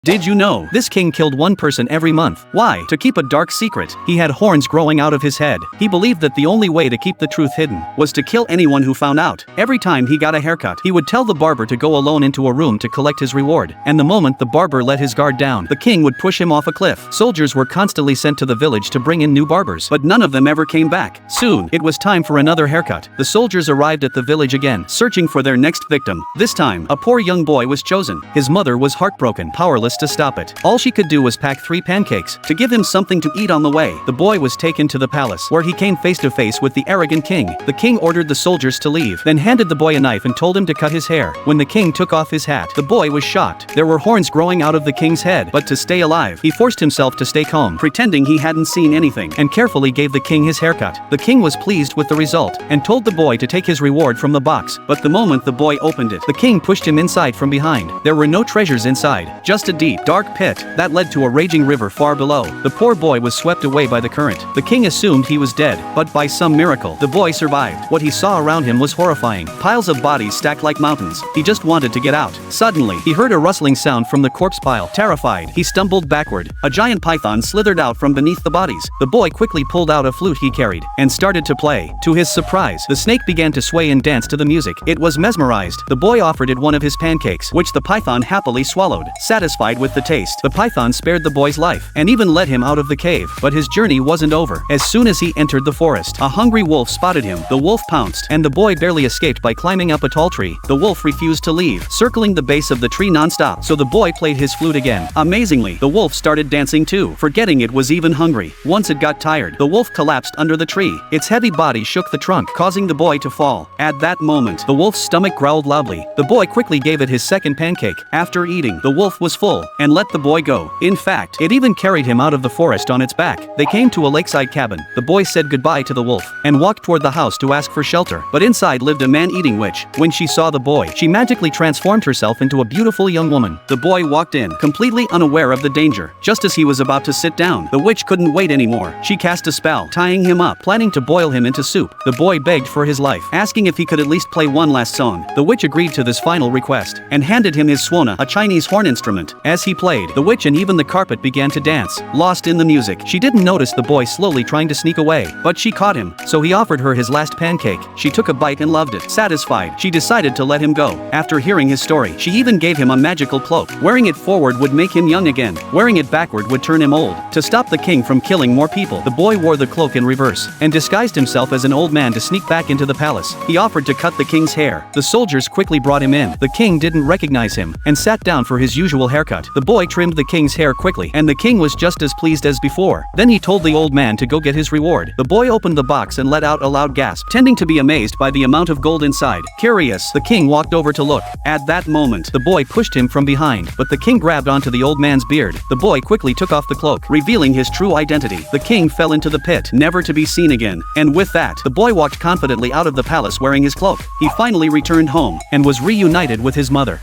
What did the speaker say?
Did you know this king killed one person every month? Why? To keep a dark secret. He had horns growing out of his head. He believed that the only way to keep the truth hidden was to kill anyone who found out. Every time he got a haircut, he would tell the barber to go alone into a room to collect his reward. And the moment the barber let his guard down, the king would push him off a cliff. Soldiers were constantly sent to the village to bring in new barbers, but none of them ever came back. Soon, it was time for another haircut. The soldiers arrived at the village again, searching for their next victim. This time, a poor young boy was chosen. His mother was heartbroken, powerless to stop it. All she could do was pack 3 pancakes to give him something to eat on the way. The boy was taken to the palace, where he came face to face with the arrogant king. The king ordered the soldiers to leave, then handed the boy a knife and told him to cut his hair. When the king took off his hat, the boy was shocked. There were horns growing out of the king's head, but to stay alive, he forced himself to stay calm, pretending he hadn't seen anything, and carefully gave the king his haircut. The king was pleased with the result, and told the boy to take his reward from the box. But the moment the boy opened it, the king pushed him inside from behind. There were no treasures inside, just a deep, dark pit that led to a raging river far below. The poor boy was swept away by the current. The king assumed he was dead, but by some miracle, the boy survived. What he saw around him was horrifying. Piles of bodies stacked like mountains. He just wanted to get out. Suddenly, he heard a rustling sound from the corpse pile. Terrified, he stumbled backward. A giant python slithered out from beneath the bodies. The boy quickly pulled out a flute he carried and started to play. To his surprise, the snake began to sway and dance to the music. It was mesmerized. The boy offered it one of his pancakes, which the python happily swallowed. Satisfied with the taste, the python spared the boy's life and even let him out of the cave. But his journey wasn't over. As soon as he entered the forest, a hungry wolf spotted him. The wolf pounced, and the boy barely escaped by climbing up a tall tree. The wolf refused to leave, circling the base of the tree non-stop. So the boy played his flute again. Amazingly, the wolf started dancing too, forgetting it was even hungry. Once it got tired, the wolf collapsed under the tree. Its heavy body shook the trunk, causing the boy to fall. At that moment, the wolf's stomach growled loudly. The boy quickly gave it his second pancake. After eating, the wolf was full and let the boy go. In fact, it even carried him out of the forest on its back. They came to a lakeside cabin. The boy said goodbye to the wolf and walked toward the house to ask for shelter. But inside lived a man-eating witch. When she saw the boy, she magically transformed herself into a beautiful young woman. The boy walked in, completely unaware of the danger. Just as he was about to sit down, the witch couldn't wait anymore. She cast a spell, tying him up, planning to boil him into soup. The boy begged for his life, asking if he could at least play one last song. The witch agreed to this final request and handed him his suona, a Chinese horn instrument. As he played, the witch and even the carpet began to dance, lost in the music. She didn't notice the boy slowly trying to sneak away, but she caught him, so he offered her his last pancake. She took a bite and loved it. Satisfied, she decided to let him go. After hearing his story, she even gave him a magical cloak. Wearing it forward would make him young again. Wearing it backward would turn him old. To stop the king from killing more people, the boy wore the cloak in reverse and disguised himself as an old man to sneak back into the palace. He offered to cut the king's hair. The soldiers quickly brought him in. The king didn't recognize him and sat down for his usual haircut. The boy trimmed the king's hair quickly, and the king was just as pleased as before. Then he told the old man to go get his reward. The boy opened the box and let out a loud gasp, tending to be amazed by the amount of gold inside. Curious, the king walked over to look. At that moment, the boy pushed him from behind, but the king grabbed onto the old man's beard. The boy quickly took off the cloak, revealing his true identity. The king fell into the pit, never to be seen again. And with that, the boy walked confidently out of the palace wearing his cloak. He finally returned home and was reunited with his mother.